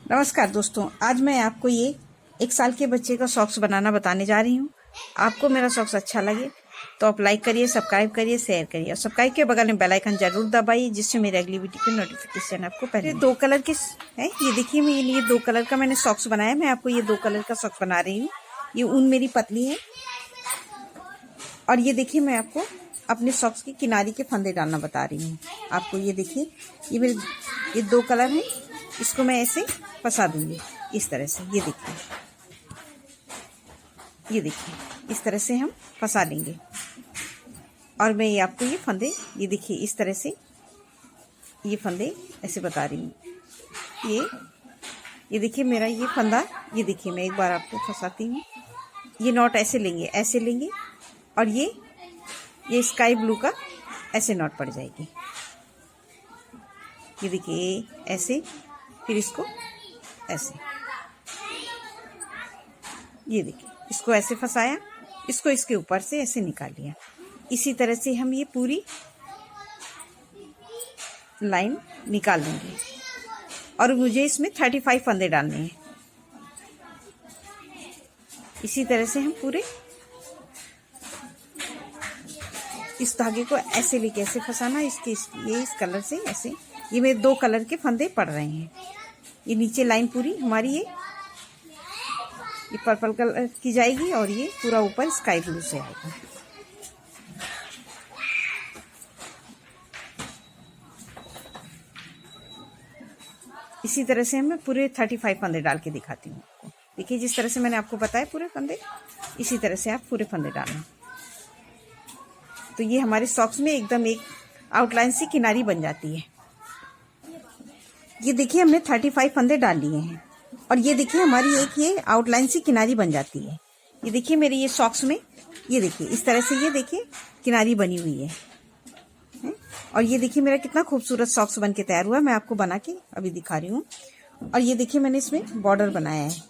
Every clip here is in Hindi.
नमस्कार दोस्तों, आज मैं आपको ये 1 साल के बच्चे का सॉक्स बनाना बताने जा रही हूँ। आपको मेरा सॉक्स अच्छा लगे तो आप लाइक करिए, सब्सक्राइब करिए, शेयर करिए और सब्सक्राइब के बगल में बेल आइकन जरूर दबाइए, जिससे मेरी अगली वीडियो की नोटिफिकेशन आपको पहले। 2 कलर के है, ये देखिए मैं ये 2 कलर का मैंने सॉक्स बनाया। मैं आपको ये 2 कलर का सॉक्स बना रही हूँ। ये ऊन मेरी पतली है और ये देखिए मैं आपको अपने सॉक्स की किनारी के फंदे डालना बता रही हूँ। आपको ये देखिए ये मेरे ये 2 कलर हैं, इसको मैं ऐसे फंसा दूंगी इस तरह से। ये देखिए इस तरह से हम फंसा लेंगे और मैं ये आपको ये फंदे ये देखिए इस तरह से ये फंदे ऐसे बता रही हूँ। ये देखिए मेरा ये फंदा, ये देखिए मैं एक बार आपको फंसाती हूँ। ये नॉट ऐसे लेंगे और ये स्काई ब्लू का ऐसे नॉट पड़ जाएगी। ये देखिए ऐसे, फिर इसको ऐसे, ये देखिए इसको ऐसे फंसाया, इसको इसके ऊपर से ऐसे निकाल लिया। इसी तरह से हम ये पूरी लाइन निकाल लेंगे और मुझे इसमें 35 फंदे डालने हैं। इसी तरह से हम पूरे इस धागे को ऐसे लेके ऐसे फंसाना। ये इस कलर से ऐसे, ये मेरे 2 कलर के फंदे पड़ रहे हैं। ये नीचे लाइन पूरी हमारी ये पर्पल कलर की जाएगी और ये पूरा ऊपर स्काई ब्लू से आएगा। इसी तरह से मैं पूरे 35 फंदे डाल के दिखाती हूँ आपको। देखिए जिस तरह से मैंने आपको बताया पूरे फंदे, इसी तरह से आप पूरे फंदे डालना। तो ये हमारे सॉक्स में एकदम एक आउटलाइन सी किनारी बन जाती है। ये देखिए हमने 35 फंदे डाल लिए हैं और ये देखिए हमारी एक ये आउटलाइन सी किनारी बन जाती है। ये देखिए मेरे ये सॉक्स में, ये देखिए इस तरह से ये देखिए किनारी बनी हुई है। और ये देखिए मेरा कितना खूबसूरत सॉक्स बन के तैयार हुआ है। मैं आपको बना के अभी दिखा रही हूँ। और ये देखिए मैंने इसमें बॉर्डर बनाया है।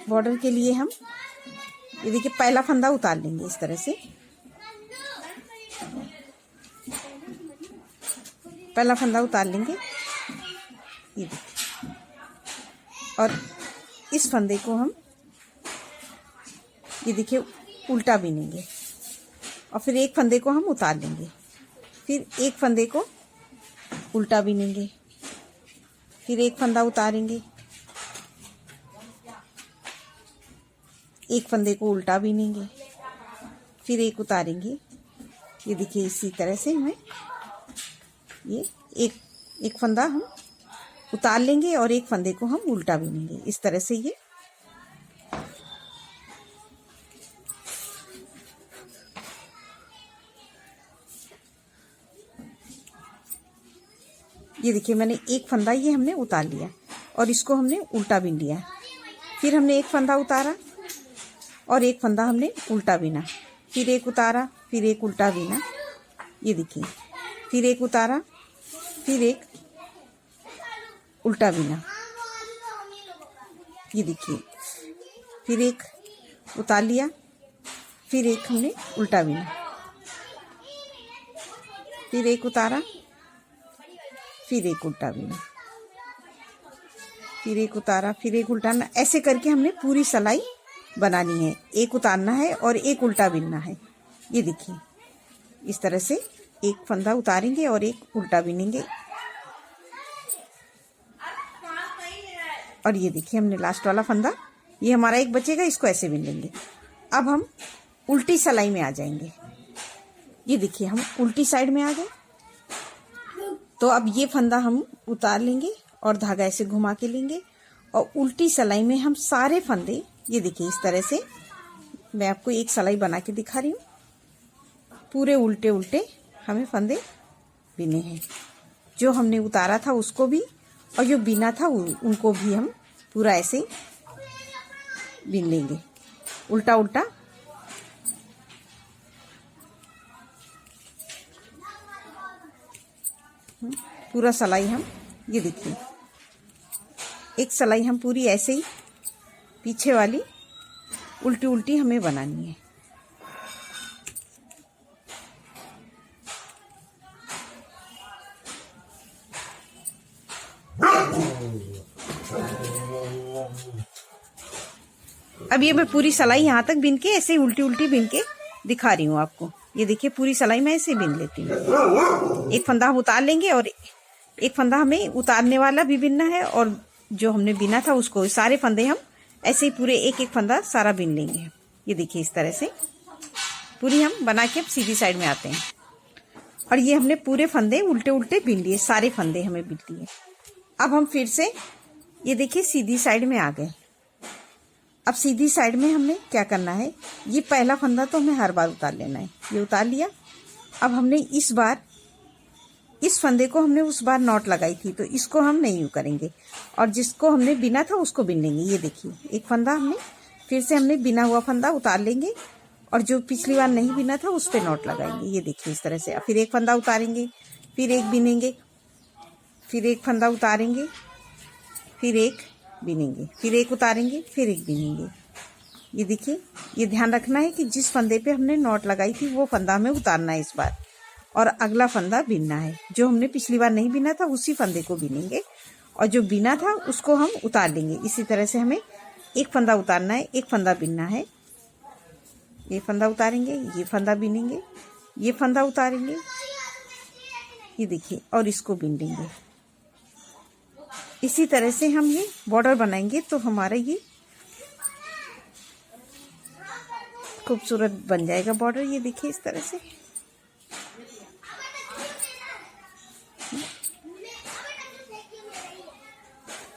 बॉर्डर के लिए हम ये देखिए पहला फंदा उतार लेंगे इस तरह से। पहला फंदा उतार लेंगे, ये देखिए, और इस फंदे को हम ये देखिए उल्टा बीनेंगे और फिर एक फंदे को हम उतार लेंगे, फिर एक फंदे को उल्टा बीनेंगे, फिर एक फंदा उतारेंगे, एक फंदे को उल्टा बीनेंगे, फिर एक उतारेंगे। ये देखिए इसी तरह से हमें ये एक फंदा हम उतार लेंगे और एक फंदे को हम उल्टा बीनेंगे। इस तरह से ये देखिए मैंने एक फंदा ये हमने उतार लिया और इसको हमने उल्टा बीन लिया। फिर हमने एक फंदा उतारा और एक फंदा हमने उल्टा बीना, फिर एक उतारा, फिर एक उल्टा बीना। ये देखिए फिर एक उतारा, फिर एक उल्टा बीना। ये देखिए फिर एक उतार लिया, फिर एक हमने उल्टा बीना, फिर एक उतारा, फिर एक उल्टा बीना, फिर एक उतारा, फिर एक उल्टाना। ऐसे करके हमने पूरी सिलाई बनानी है। एक उतारना है और एक उल्टा बीनना है। ये देखिए इस तरह से एक फंदा उतारेंगे और एक उल्टा बीनेंगे। और ये देखिए हमने लास्ट वाला फंदा, ये हमारा एक बचेगा, इसको ऐसे बीन लेंगे। अब हम उल्टी सिलाई में आ जाएंगे। ये देखिए हम उल्टी साइड में आ गए। तो अब ये फंदा हम उतार लेंगे और धागा ऐसे घुमा के लेंगे और उल्टी सिलाई में हम सारे फंदे, ये देखिए इस तरह से मैं आपको एक सिलाई बना के दिखा रही हूँ। पूरे उल्टे उल्टे हमें फंदे बीने हैं। जो हमने उतारा था उसको भी और जो बीना था उनको भी हम पूरा ऐसे बीन लेंगे, उल्टा उल्टा। पूरा सिलाई हम, ये देखिए एक सिलाई हम पूरी ऐसे ही पीछे वाली उल्टी उल्टी हमें बनानी है। अब ये मैं पूरी सिलाई यहाँ तक बिन के ऐसे उल्टी उल्टी बिन के दिखा रही हूँ आपको। ये देखिए पूरी सिलाई मैं ऐसे बिन लेती हूँ। एक फंदा हम उतार लेंगे और एक फंदा हमें उतारने वाला भी बिनना है, और जो हमने बिना था उसको, सारे फंदे हम ऐसे ही पूरे एक एक फंदा सारा बिन लेंगे। ये देखिए इस तरह से पूरी हम बना के अब सीधी साइड में आते हैं। और ये हमने पूरे फंदे उल्टे उल्टे बिन लिए, सारे फंदे हमें बिन लिए। अब हम फिर से ये देखिए सीधी साइड में आ गए। अब सीधी साइड में हमने क्या करना है, ये पहला फंदा तो हमें हर बार उतार लेना है। ये उतार लिया। अब हमने इस बार इस फंदे को हमने उस बार नॉट लगाई थी, तो इसको हम नहीं यूँ करेंगे, और जिसको हमने बिना था उसको बिन लेंगे। ये देखिए एक फंदा हमने फिर से हमने बिना हुआ फंदा उतार लेंगे, और जो पिछली बार नहीं बिना था उस पर नॉट लगाएंगे। ये देखिए इस तरह से। फिर एक फंदा उतारेंगे, फिर एक बिनेंगे, फिर एक फंदा उतारेंगे, फिर एक बिनेंगे, फिर एक उतारेंगे, फिर एक बिनेंगे। ये देखिए, ये ध्यान रखना है कि जिस फंदे पे हमने नॉट लगाई थी वो फंदा हमें उतारना है इस बार, और अगला फंदा बिनना है। जो हमने पिछली बार नहीं बिना था उसी फंदे को बिनेंगे, और जो बिना था उसको हम उतार लेंगे। इसी तरह से हमें एक फंदा उतारना है, एक फंदा बिनना है। ये फंदा उतारेंगे, ये फंदा बिनेंगे, ये फंदा उतारेंगे, ये देखिए, और इसको बिन लेंगे। इसी तरह से हम ये बॉर्डर बनाएंगे तो हमारा ये खूबसूरत बन जाएगा बॉर्डर। ये देखिए इस तरह से।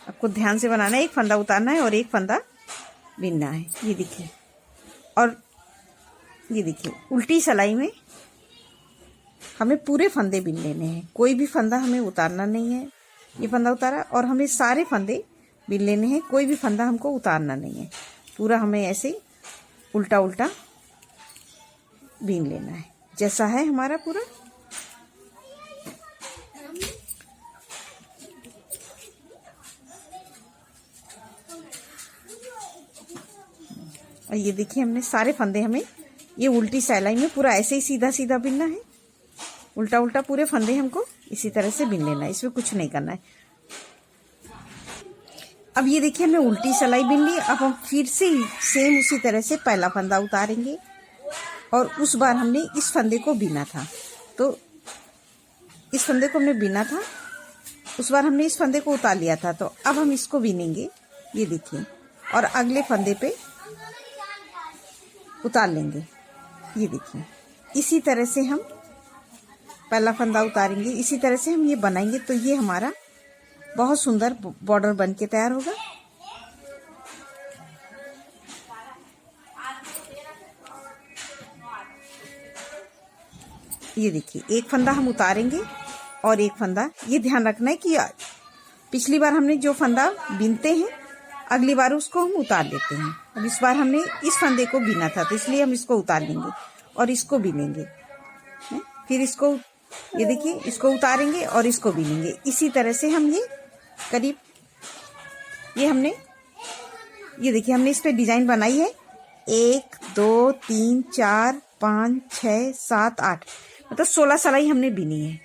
आपको ध्यान से बनाना है, एक फंदा उतारना है और एक फंदा बिनना है। ये देखिए, और ये देखिए उल्टी सिलाई में हमें पूरे फंदे बिन लेने हैं, कोई भी फंदा हमें उतारना नहीं है। ये फंदा उतारा, और हमें सारे फंदे बिन लेने हैं, कोई भी फंदा हमको उतारना नहीं है। पूरा हमें ऐसे उल्टा उल्टा बिन लेना है, जैसा है हमारा पूरा। और ये देखिए हमने सारे फंदे, हमें ये उल्टी सिलाई में पूरा ऐसे ही सीधा सीधा बिनना है। उल्टा उल्टा पूरे फंदे हमको इसी तरह से बिन लेना है, इसमें कुछ नहीं करना है। अब ये देखिए हमने उल्टी सिलाई बिन ली। अब हम फिर से सेम उसी तरह से पहला फंदा उतारेंगे, और उस बार हमने इस फंदे को बिना था, तो इस फंदे को हमने बिना था, उस बार हमने इस फंदे को उतार लिया था, तो अब हम इसको बिनेंगे। ये देखिए, और अगले फंदे पे उतार लेंगे। ये देखिए इसी तरह से हम पहला फंदा उतारेंगे, इसी तरह से हम ये बनाएंगे, तो ये हमारा बहुत सुंदर बॉर्डर बन के तैयार होगा। ये देखिए एक फंदा हम उतारेंगे और एक फंदा, ये ध्यान रखना है कि पिछली बार हमने जो फंदा बिनते हैं अगली बार उसको हम उतार लेते हैं। अब इस बार हमने इस फंदे को बिना था, तो इसलिए हम इसको उतार लेंगे और इसको बिनेंगे। फिर इसको, ये देखिए, इसको उतारेंगे और इसको बिनेंगे। इसी तरह से हम ये करीब, ये हमने, ये देखिए हमने इस पे डिजाइन बनाई है 1 2 3 4 5 6 7 8, मतलब 16 सिलाई हमने बिनी है।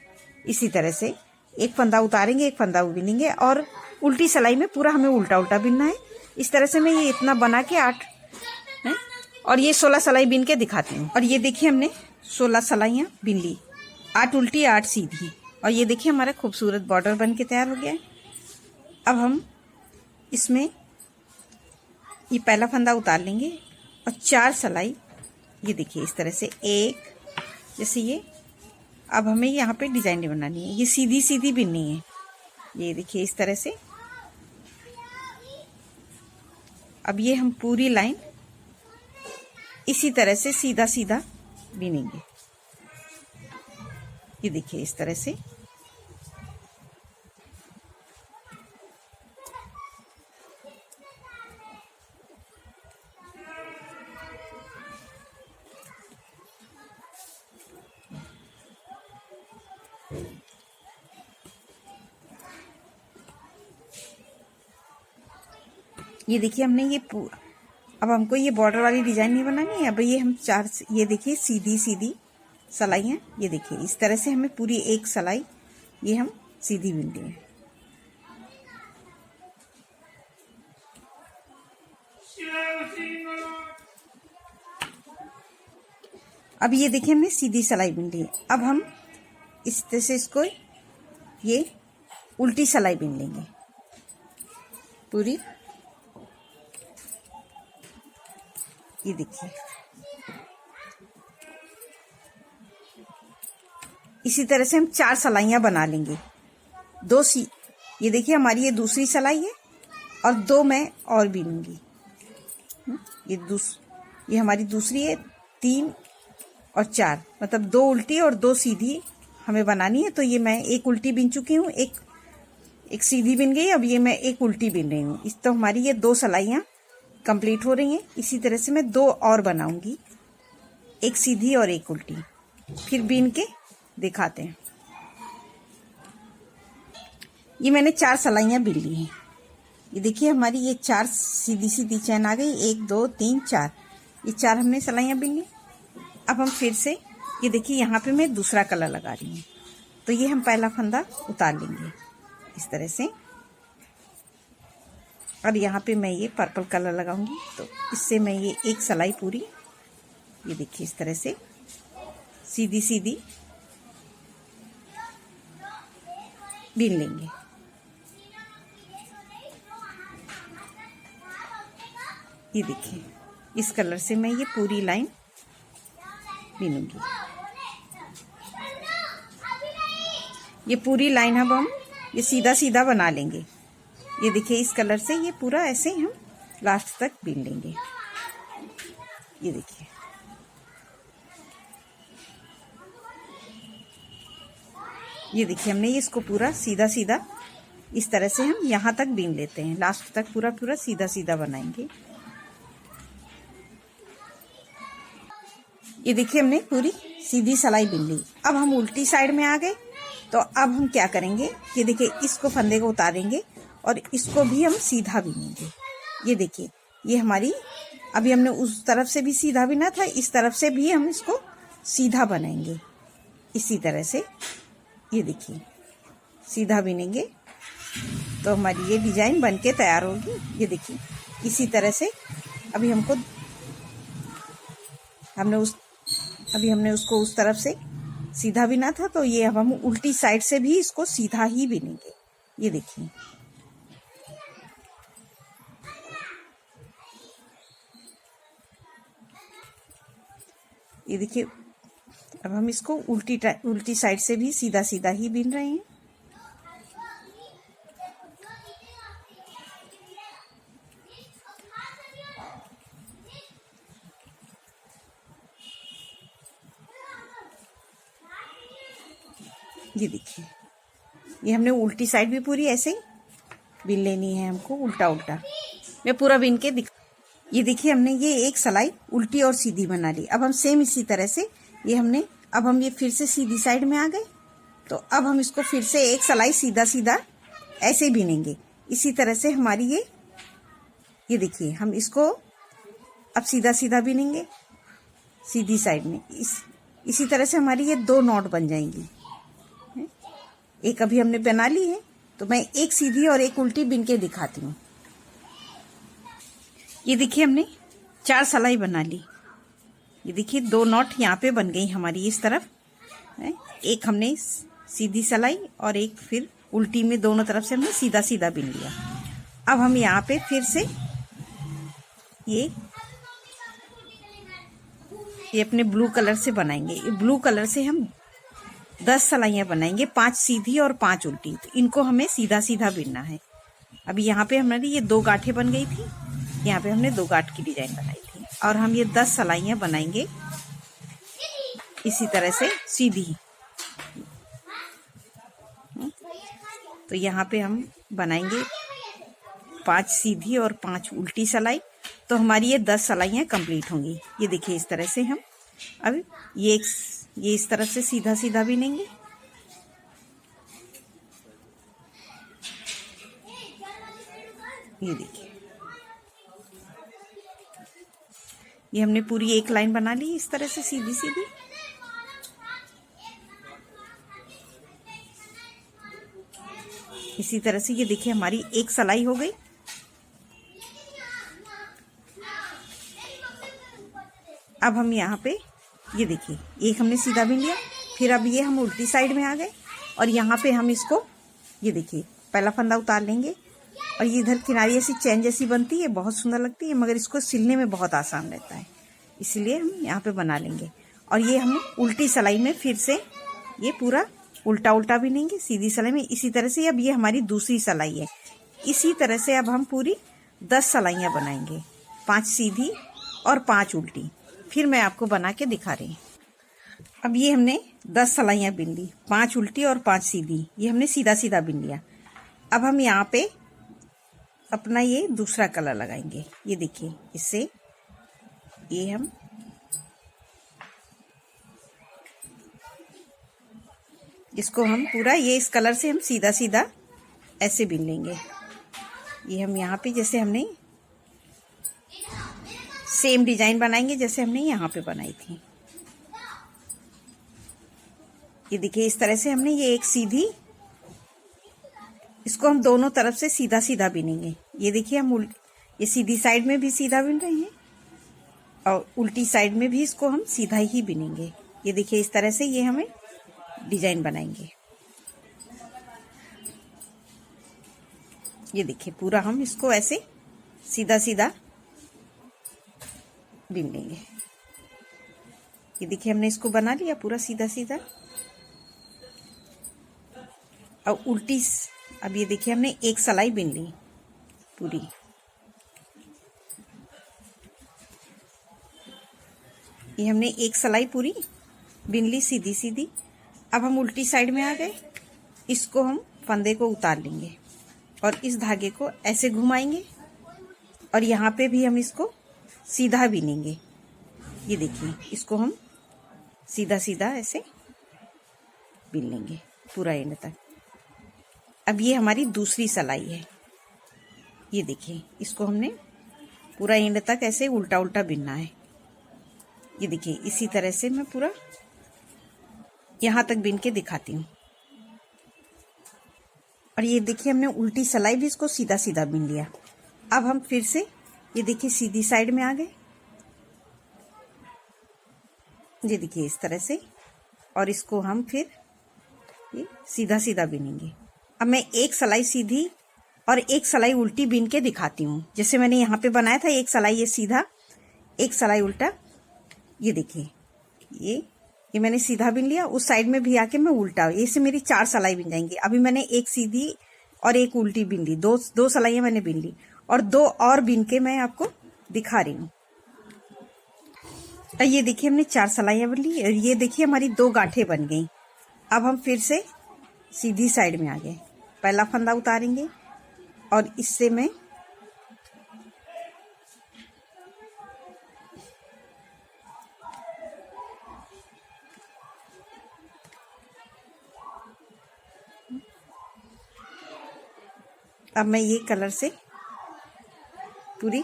इसी तरह से एक फंदा उतारेंगे, एक फंदा बिनेंगे, और उल्टी सिलाई में पूरा हमें उल्टा उल्टा बिनना है। इस तरह से मैं ये इतना बना के 8 है, और ये 16 सिलाई बिन के दिखाती हूँ। और ये देखिए हमने 16 सिलाइयाँ बिन ली, 8 उल्टी 8 सीधी, और ये देखिए हमारा खूबसूरत बॉर्डर बन के तैयार हो गया है। अब हम इसमें ये पहला फंदा उतार लेंगे और 4 सिलाई, ये देखिए इस तरह से, एक जैसे ये। अब हमें यहाँ पे डिजाइन नहीं बनानी है, ये सीधी सीधी बिननी है। ये देखिए इस तरह से। अब ये हम पूरी लाइन इसी तरह से सीधा सीधा बिनेंगे। ये देखिए इस तरह से। ये देखिए हमने ये पूरा, अब हमको ये बॉर्डर वाली डिजाइन नहीं बनानी है। अब ये हम 4, ये देखिए सीधी सीधी सिलाइयाँ, ये देखिए इस तरह से हमें पूरी एक सिलाई ये हम सीधी बिननी है। अब ये देखिए हमने सीधी सिलाई बुन ली। अब हम इस तरह से इसको ये उल्टी सिलाई बुन लेंगे पूरी। ये देखिए इसी तरह से हम 4 सिलाइयाँ बना लेंगे। ये देखिए हमारी ये दूसरी सिलाई है और 2 मैं और बीनूंगी। ये हमारी दूसरी है, 3 और 4 मतलब 2 उल्टी और 2 सीधी हमें बनानी है। तो ये मैं एक उल्टी बीन चुकी हूँ, एक सीधी बिन गई। अब ये मैं एक उल्टी बिन रही हूँ। इस तो हमारी ये 2 सिलाइयाँ कंप्लीट हो रही हैं। इसी तरह से मैं 2 और बनाऊंगी, एक सीधी और एक उल्टी, फिर बीन के दिखाते हैं। ये मैंने 4 सिलाइयाँ बिन ली हैं। ये देखिए हमारी ये 4 सीधी सीधी चैन आ गई, 1 2 3 4। ये 4 हमने सिलाइयाँ बिन ली। अब हम फिर से ये देखिए यहाँ पे मैं दूसरा कलर लगा रही हूँ। तो ये हम पहला फंदा उतार लेंगे इस तरह से, और यहाँ पे मैं ये पर्पल कलर लगाऊंगी। तो इससे मैं ये एक सिलाई पूरी, ये देखिए इस तरह से सीधी सीधी बीन लेंगे। ये देखिए इस कलर से मैं ये पूरी लाइन बीनूंगी। ये पूरी लाइन अब हम ये सीधा सीधा बना लेंगे। ये देखिए इस कलर से ये पूरा ऐसे ही हम लास्ट तक बीन लेंगे। ये देखिए हमने इसको पूरा सीधा सीधा इस तरह से हम यहाँ तक बीन लेते हैं। लास्ट तक पूरा पूरा सीधा सीधा बनाएंगे। ये देखिए हमने पूरी सीधी सिलाई बिन ली। अब हम उल्टी साइड में आ गए। तो अब हम क्या करेंगे, ये देखिए इसको फंदे को उतारेंगे और इसको भी हम सीधा बिनेंगे। ये देखिए ये हमारी, अभी हमने उस तरफ से भी सीधा बिना था, इस तरफ से भी हम इसको सीधा बनाएंगे इसी तरह से। ये देखिए सीधा बिनेंगे तो हमारी ये डिजाइन बनके तैयार होगी। ये देखिए इसी तरह से अभी हमने उसको उस तरफ से सीधा बिना था, तो ये अब हम उल्टी साइड से भी इसको सीधा ही बिनेंगे। ये देखिए अब हम इसको उल्टी साइड से भी सीधा सीधा ही बिन रहे हैं। ये देखिए ये हमने उल्टी साइड भी पूरी ऐसे ही बिन लेनी है हमको, उल्टा उल्टा। मैं पूरा बिन के ये देखिए हमने ये एक सिलाई उल्टी और सीधी बना ली। अब हम सेम इसी तरह से अब हम ये फिर से सीधी साइड में आ गए। तो अब हम इसको फिर से एक सिलाई सीधा सीधा ऐसे बिनेंगे। इसी तरह से हमारी ये देखिए हम इसको अब सीधा सीधा बिनेंगे सीधी साइड में। इसी तरह से हमारी ये 2 नॉट बन जाएंगी। एक अभी हमने बना ली है, तो मैं एक सीधी और एक उल्टी बिन के दिखाती हूँ। ये देखिए हमने 4 सिलाई बना ली। ये देखिए 2 नॉट यहाँ पे बन गई हमारी इस तरफ है। एक हमने सीधी सिलाई और एक फिर उल्टी में, दोनों तरफ से हमने सीधा सीधा बिन लिया। अब हम यहाँ पे फिर से ये अपने ब्लू कलर से बनाएंगे। ये ब्लू कलर से हम 10 सिलाइयाँ बनाएंगे, 5 सीधी और 5 उल्टी। तो इनको हमें सीधा सीधा बिनना है। अभी यहाँ पे हमारी ये 2 गांठें बन गई थी, यहाँ पे हमने 2 गांठ की डिजाइन बनाई थी, और हम ये 10 सिलाइयाँ बनाएंगे इसी तरह से सीधी। तो यहाँ पे हम बनाएंगे 5 सीधी और 5 उल्टी सिलाई। तो हमारी ये 10 सिलाइयाँ कंप्लीट होंगी। ये देखिए इस तरह से हम अब ये इस तरफ से सीधा सीधा बिनेंगे। ये देखिए ये हमने पूरी एक लाइन बना ली इस तरह से सीधी सीधी। इसी तरह से ये देखिए हमारी एक सिलाई हो गई। अब हम यहाँ पे ये देखिए एक हमने सीधा बीन लिया। फिर अब ये हम उल्टी साइड में आ गए और यहाँ पे हम इसको, ये देखिए पहला फंदा उतार लेंगे और ये इधर किनारी ऐसी चैन जैसी बनती है, बहुत सुंदर लगती है, मगर इसको सिलने में बहुत आसान रहता है, इसलिए हम यहाँ पे बना लेंगे। और ये हम उल्टी सिलाई में फिर से ये पूरा उल्टा उल्टा बिनेंगे सीधी सिलाई में। इसी तरह से अब ये हमारी दूसरी सिलाई है। इसी तरह से अब हम पूरी 10 सिलाइयाँ बनाएंगे, 5 सीधी और 5 उल्टी। फिर मैं आपको बना के दिखा रही हूँ। अब ये हमने 10 सिलाइयाँ बिन ली, 5 उल्टी और 5 सीधी, ये हमने सीधा सीधा बिन लिया। अब हम यहाँ पे अपना ये दूसरा कलर लगाएंगे। ये देखिए इससे ये हम इसको हम पूरा ये इस कलर से हम सीधा सीधा ऐसे बिन लेंगे। ये हम यहाँ पे जैसे हमने सेम डिजाइन बनाएंगे जैसे हमने यहाँ पे बनाई थी। ये देखिए इस तरह से हमने ये एक सीधी, इसको हम दोनों तरफ से सीधा सीधा बिनेंगे। ये देखिए हम ये सीधी साइड में भी सीधा बिन रहे हैं और उल्टी साइड में भी इसको हम सीधा ही बिनेंगे। ये देखिए इस तरह से ये हमें डिजाइन बनाएंगे। ये देखिए पूरा हम इसको ऐसे सीधा सीधा बिन लेंगे। ये देखिए हमने इसको बना लिया पूरा सीधा सीधा। और उल्टी, अब ये देखिए हमने एक सिलाई बिन ली पूरी। ये हमने एक सिलाई पूरी बिन ली सीधी सीधी। अब हम उल्टी साइड में आ गए, इसको हम फंदे को उतार लेंगे और इस धागे को ऐसे घुमाएंगे और यहाँ पे भी हम इसको सीधा बिनेंगे। ये देखिए इसको हम सीधा सीधा ऐसे बिन लेंगे पूरा एंड तक। अब ये हमारी दूसरी सिलाई है। ये देखिए इसको हमने पूरा एंड तक ऐसे उल्टा उल्टा बिनना है। ये देखिए इसी तरह से मैं पूरा यहाँ तक बिन के दिखाती हूँ। और ये देखिए हमने उल्टी सिलाई भी इसको सीधा सीधा बिन लिया। अब हम फिर से ये देखिए सीधी साइड में आ गए। ये देखिए इस तरह से, और इसको हम फिर ये सीधा सीधा बिनेंगे। अब मैं एक सिलाई सीधी और एक सिलाई उल्टी बिन के दिखाती हूँ, जैसे मैंने यहाँ पे बनाया था। एक सिलाई ये सीधा, एक सिलाई उल्टा। ये देखिए ये मैंने सीधा बिन लिया, उस साइड में भी आके मैं उल्टा, ऐसे मेरी 4 सिलाई बिन जाएंगी। अभी मैंने एक सीधी और एक उल्टी बिन ली, दो सिलाइयाँ मैंने बिन ली और 2 और बिन के मैं आपको दिखा रही हूँ। ये देखिए हमने 4 सिलाइयाँ बिन ली और ये देखिए हमारी 2 गांठें बन गई। अब हम फिर से सीधी साइड में आ गए, पहला फंदा उतारेंगे और इससे मैं अब मैं ये कलर से पूरी,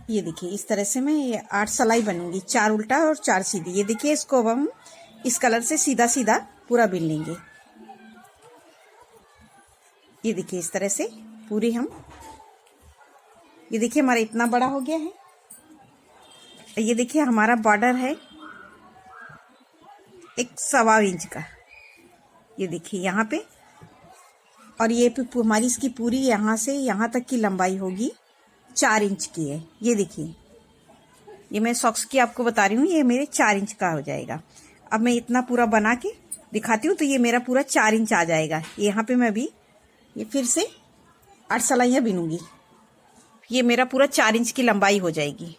ये देखिए इस तरह से मैं ये 8 सिलाई बनूंगी, 4 उल्टा और 4 सीधी। ये देखिए इसको अब हम इस कलर से सीधा सीधा पूरा बिन लेंगे। ये देखिए इस तरह से पूरी हम, ये देखिए हमारा इतना बड़ा हो गया है। ये देखिए हमारा बॉर्डर है 1.25 इंच का। ये देखिए यहाँ पे, और ये हमारी इसकी पूरी यहाँ से यहाँ तक की लंबाई होगी 4 इंच की है। ये देखिए ये मैं सॉक्स की आपको बता रही हूँ, ये मेरे 4 इंच का हो जाएगा। अब मैं इतना पूरा बना के दिखाती हूँ, तो ये मेरा पूरा 4 इंच आ जाएगा। यहाँ पे मैं अभी ये फिर से 8 सिलाइयाँ बिनूंगी, ये मेरा पूरा 4 इंच की लंबाई हो जाएगी।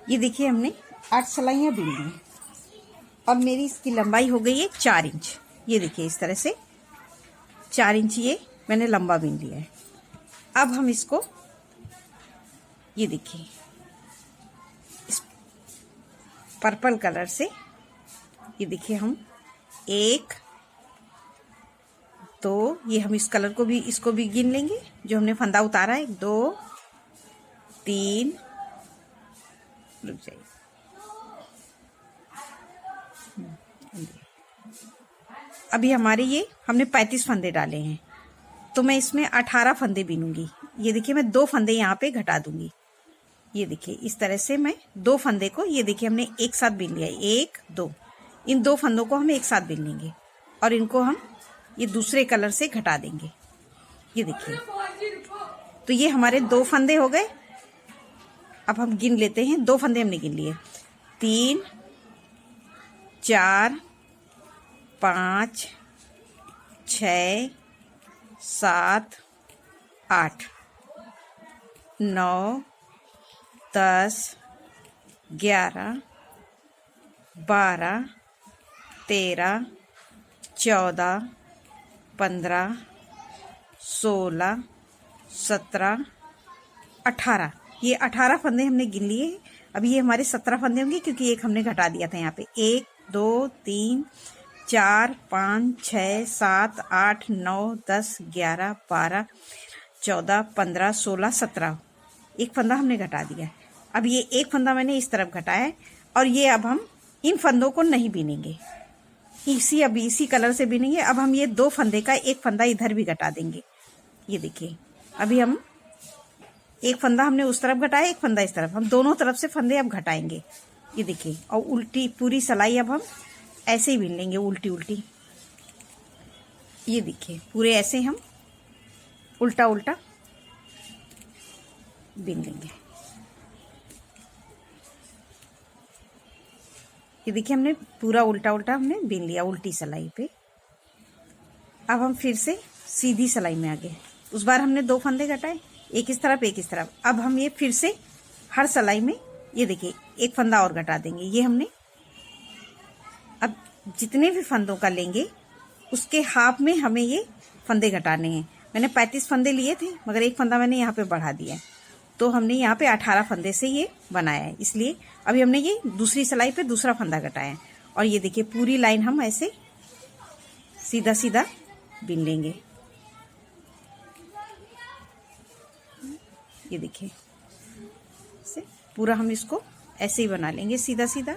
ये देखिए हमने 8 सिलाइयाँ बिन ली और मेरी इसकी लंबाई हो गई है 4 इंच। ये देखिए इस तरह से 4 इंच ये मैंने लंबा बिन लिया है। अब हम इसको, ये देखिए इस पर्पल कलर से, ये देखिए हम 1 2, ये हम इस कलर को भी, इसको भी गिन लेंगे जो हमने फंदा उतारा है। 2 3, रुक जाइए, अभी हमारे ये हमने 35 फंदे डाले हैं, तो मैं इसमें 18 फंदे बीनूंगी। ये देखिए मैं 2 फंदे यहाँ पे घटा दूंगी। ये देखिए इस तरह से मैं दो फंदे को, ये देखिए हमने एक साथ बीन लिया, एक दो, इन दो फंदों को हम एक साथ बीन लेंगे और इनको हम ये दूसरे कलर से घटा देंगे। ये देखिए, तो ये हमारे दो फंदे हो गए। अब हम गिन लेते हैं, दो फंदे हमने गिन लिए, 3 4 5 6 7 8 9 10 11 12 13 14 15 16 17 18, ये 18 फंदे हमने गिन लिए। अब ये हमारे 17 फंदे होंगे क्योंकि एक हमने घटा दिया था यहाँ पे। 1 2 3 4 5 6 7 8 9 10 11 12 14 15 16 17, एक फंदा हमने घटा दिया। अब ये एक फंदा मैंने इस तरफ घटाया है और ये अब हम इन फंदों को नहीं बीनेंगे, इसी कलर से बीनेंगे। अब हम ये दो फंदे का एक फंदा इधर भी घटा देंगे। ये देखिए, अभी हम एक फंदा हमने उस तरफ घटाया, एक फंदा इस तरफ, हम दोनों तरफ से फंदे अब घटाएंगे। ये देखिए, और उल्टी पूरी सिलाई अब हम ऐसे ही बीन लेंगे, उल्टी उल्टी। ये देखिए, पूरे ऐसे हम उल्टा उल्टा बीन लेंगे। ये देखिए, हमने पूरा उल्टा उल्टा हमने बीन लिया उल्टी सिलाई पे। अब हम फिर से सीधी सिलाई में आ गए। उस बार हमने दो फंदे घटाए, एक इस तरफ एक इस तरफ। अब हम ये फिर से हर सिलाई में, ये देखिए, एक फंदा और घटा देंगे। ये हमने अब जितने भी फंदों का लेंगे उसके हाफ में हमें ये फंदे घटाने हैं। मैंने 35 फंदे लिए थे मगर एक फंदा मैंने यहाँ पे बढ़ा दिया है, तो हमने यहाँ पे 18 फंदे से ये बनाया है। इसलिए अभी हमने ये दूसरी सिलाई पे दूसरा फंदा घटाया है और ये देखिए पूरी लाइन हम ऐसे सीधा सीधा बीन लेंगे। ये देखिए, से पूरा हम इसको ऐसे ही बना लेंगे सीधा सीधा।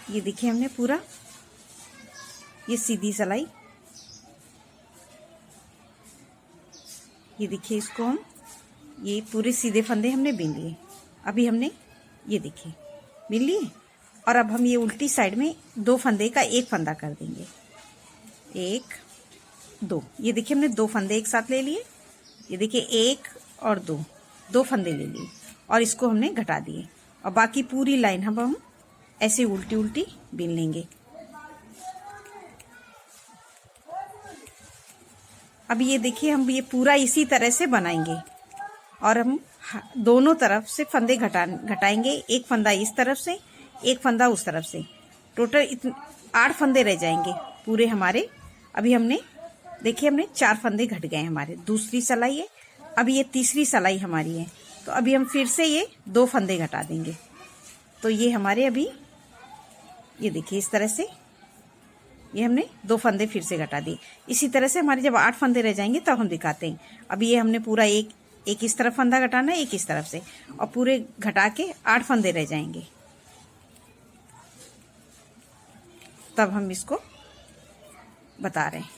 ये देखिए, हमने पूरा ये सीधी सिलाई, ये देखिए, इसको हम ये पूरे सीधे फंदे हमने बीन लिए। अभी हमने ये देखिए बीन लिए और अब हम ये उल्टी साइड में दो फंदे का एक फंदा कर देंगे। 1 2, ये देखिए हमने दो फंदे एक साथ ले लिए। ये देखिए 1 और 2, दो फंदे ले लिए और इसको हमने घटा दिए और बाकी पूरी लाइन हम ऐसे उल्टी उल्टी बीन लेंगे। अब ये देखिए, हम ये पूरा इसी तरह से बनाएंगे और हम दोनों तरफ से फंदे घटाएंगे। एक फंदा इस तरफ से, एक फंदा उस तरफ से, टोटल 8 फंदे रह जाएंगे पूरे हमारे। अभी हमने देखिए, हमने 4 फंदे घट गए हमारे। दूसरी सिलाई है, अभी ये तीसरी सिलाई हमारी है, तो अभी हम फिर से ये 2 फंदे घटा देंगे। तो ये हमारे अभी ये देखिए इस तरह से ये हमने 2 फंदे फिर से घटा दिए। इसी तरह से हमारे जब 8 फंदे रह जाएंगे तब हम दिखाते हैं। अभी ये हमने पूरा एक इस तरफ फंदा घटाना है, एक इस तरफ से, और पूरे घटा के 8 फंदे रह जाएंगे। तब हम इसको बता रहे हैं।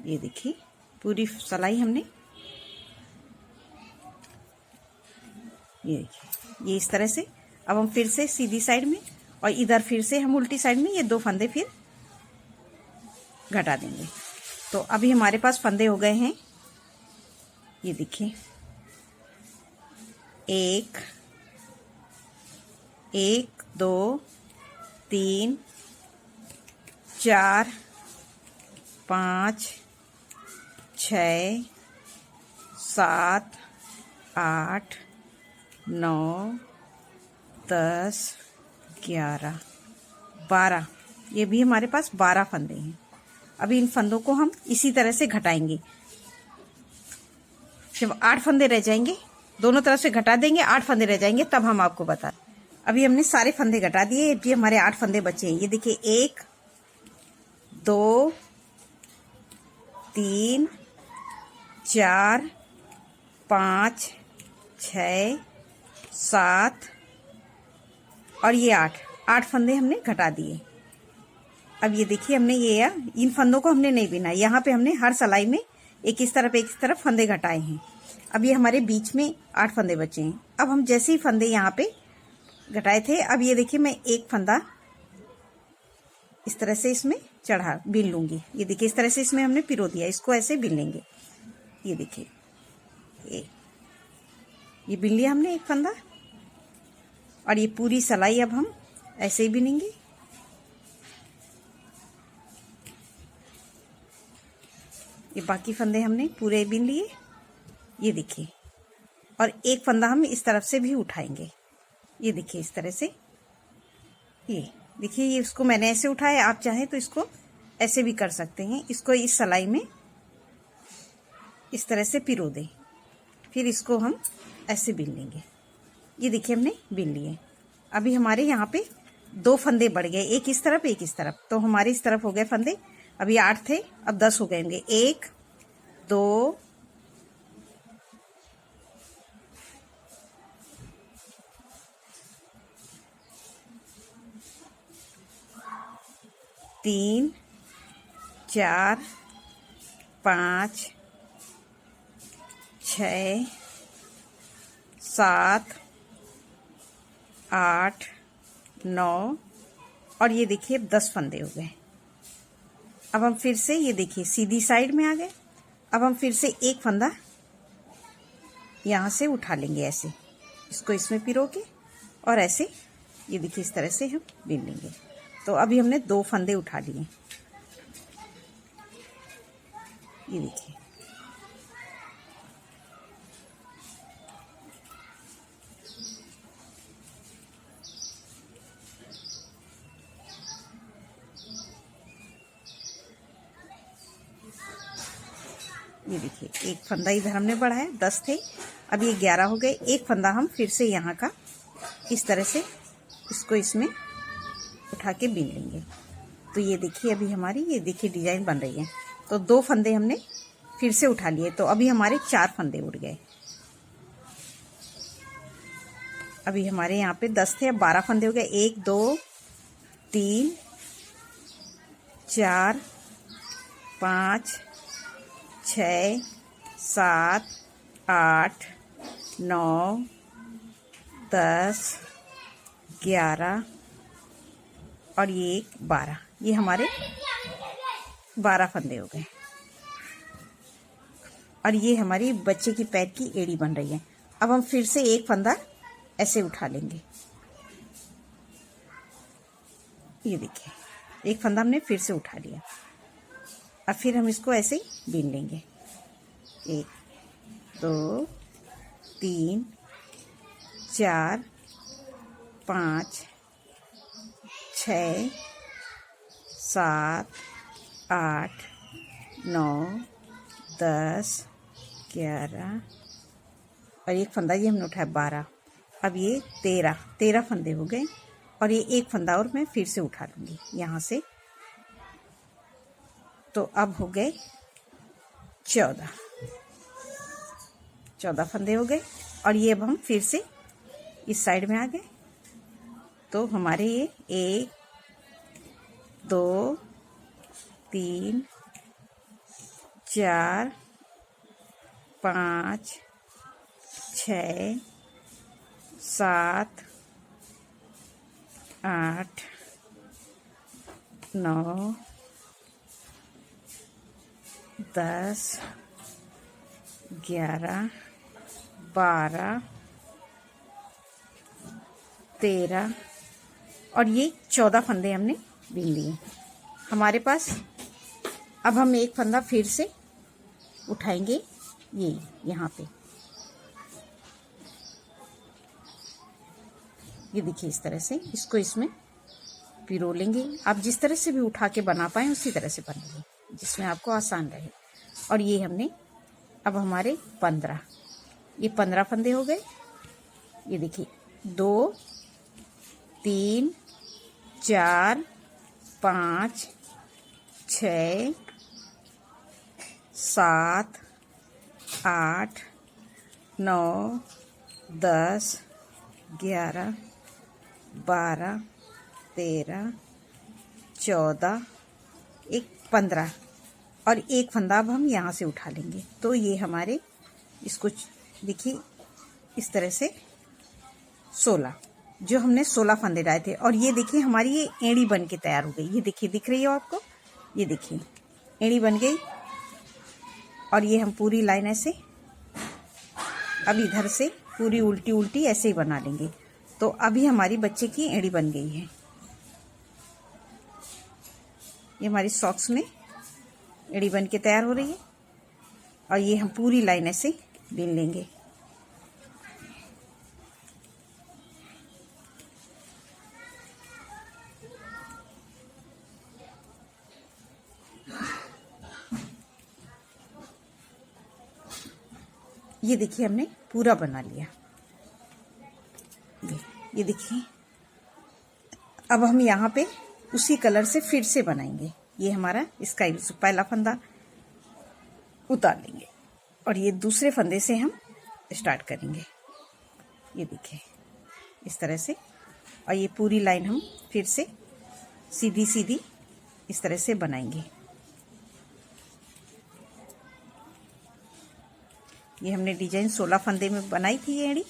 ये देखिए पूरी सिलाई हमने, ये देखिए ये इस तरह से। अब हम फिर से सीधी साइड में और इधर फिर से हम उल्टी साइड में ये 2 फंदे फिर घटा देंगे। तो अभी हमारे पास फंदे हो गए हैं, ये देखिए 1 2 3 4 5 6 7 8 9 10 11 12, ये भी हमारे पास 12 फंदे हैं। अभी इन फंदों को हम इसी तरह से घटाएंगे। जब 8 फंदे रह जाएंगे, दोनों तरफ से घटा देंगे, 8 फंदे रह जाएंगे, तब हम आपको बता। अभी हमने सारे फंदे घटा दिए, अभी हमारे 8 फंदे बचे हैं। ये देखिए 1 2 3 4 5 6 7 और ये 8 फंदे हमने घटा दिए। अब ये देखिए हमने इन फंदों को हमने नहीं बिना, यहाँ पे हमने हर सिलाई में एक इस तरफ फंदे घटाए हैं। अब ये हमारे बीच में 8 फंदे बचे हैं। अब हम जैसे ही फंदे यहाँ पे घटाए थे, अब ये देखिए मैं एक फंदा इस तरह से इसमें चढ़ा बिन लूंगी। ये देखिए इस तरह से इसमें हमने पिरो दिया, इसको ऐसे बिन लेंगे। ये देखिए ये बिन लिया हमने एक फंदा, और ये पूरी सिलाई अब हम ऐसे ही बिनेंगे। ये बाकी फंदे हमने पूरे बिन लिए, ये देखिए। और एक फंदा हम इस तरफ से भी उठाएंगे, ये देखिए इस तरह से। ये देखिए ये इसको मैंने ऐसे उठाया, आप चाहें तो इसको ऐसे भी कर सकते हैं। इसको इस सिलाई में इस तरह से पिरो दें, फिर इसको हम ऐसे बिन लेंगे। ये देखिए हमने बिन लिए। अभी हमारे यहाँ पे 2 फंदे बढ़ गए, एक इस तरफ एक इस तरफ। तो हमारे इस तरफ हो गए फंदे, अभी 8 थे, अब 10 हो गए होंगे। 1 2 3 4 5 6 7 8 9 और ये देखिए 10 फंदे हो गए। अब हम फिर से ये देखिए सीधी साइड में आ गए। अब हम फिर से एक फंदा यहाँ से उठा लेंगे ऐसे, इसको इसमें पिरो के, और ऐसे ये देखिए इस तरह से हम बिन लेंगे। तो अभी हमने 2 फंदे उठा लिए, ये देखिए। ये देखिए एक फंदा इधर हमने बढ़ाया, 10 थे, अब ये 11 हो गए। एक फंदा हम फिर से यहाँ का इस तरह से इसको इसमें उठा के बिन लेंगे। तो ये देखिए अभी हमारी ये देखिए डिजाइन बन रही है। तो 2 फंदे हमने फिर से उठा लिए, तो अभी हमारे 4 फंदे उड़ गए। अभी हमारे यहाँ पे 10 थे, अब 12 फंदे हो गए। 1 2 3 4 5 6 7 8 9 10 11 और ये 12, ये हमारे 12 फंदे हो गए। और ये हमारी बच्चे की पैर की एड़ी बन रही है। अब हम फिर से एक फंदा ऐसे उठा लेंगे, ये देखिए एक फंदा हमने फिर से उठा लिया। अब फिर हम इसको ऐसे ही बीन लेंगे। 1 2 3 4 5 6 7 8 9 10 11 और एक फंदा ये हमने उठाया 12। अब ये 13 फंदे हो गए। और ये एक फंदा और मैं फिर से उठा लूँगी यहाँ से। तो अब हो गए 14 फंदे हो गए। और ये अब हम फिर से इस साइड में आ गए। तो हमारे ये 1 2 3 4 5 6 7 8 9 10 11 12 13 और ये 14 फंदे हमने बीन लिए हमारे पास। अब हम एक फंदा फिर से उठाएंगे ये यहाँ पे, ये देखिए इस तरह से इसको इसमें पिरो लेंगे। आप जिस तरह से भी उठा के बना पाए उसी तरह से बनाइए जिसमें आपको आसान रहे। और ये हमने अब हमारे 15 फंदे हो गए। ये देखिए 2 3 4 5 6 7 8 9 10 11 12 13 14, एक 15 और एक फंदा अब हम यहाँ से उठा लेंगे। तो ये हमारे इसको देखिए इस तरह से 16, जो हमने 16 फंदे डाले थे। और ये देखिए हमारी ये एड़ी बन के तैयार हो गई। ये देखिए दिख रही है आपको, ये देखिए एड़ी बन गई। और ये हम पूरी लाइन ऐसे अब इधर से पूरी उल्टी उल्टी ऐसे ही बना लेंगे। तो अभी हमारी बच्चे की एड़ी बन गई है। ये हमारी सॉक्स में एड़ी बन के तैयार हो रही है। और ये हम पूरी लाइन ऐसे बीन लेंगे। ये देखिए हमने पूरा बना लिया। ये देखिए अब हम यहाँ पे उसी कलर से फिर से बनाएंगे। ये हमारा स्काई ब्लू पहला फंदा उतार लेंगे और ये दूसरे फंदे से हम स्टार्ट करेंगे। ये देखिए इस तरह से। और ये पूरी लाइन हम फिर से सीधी सीधी इस तरह से बनाएंगे। ये हमने डिजाइन 16 फंदे में बनाई थी ये एड़ी।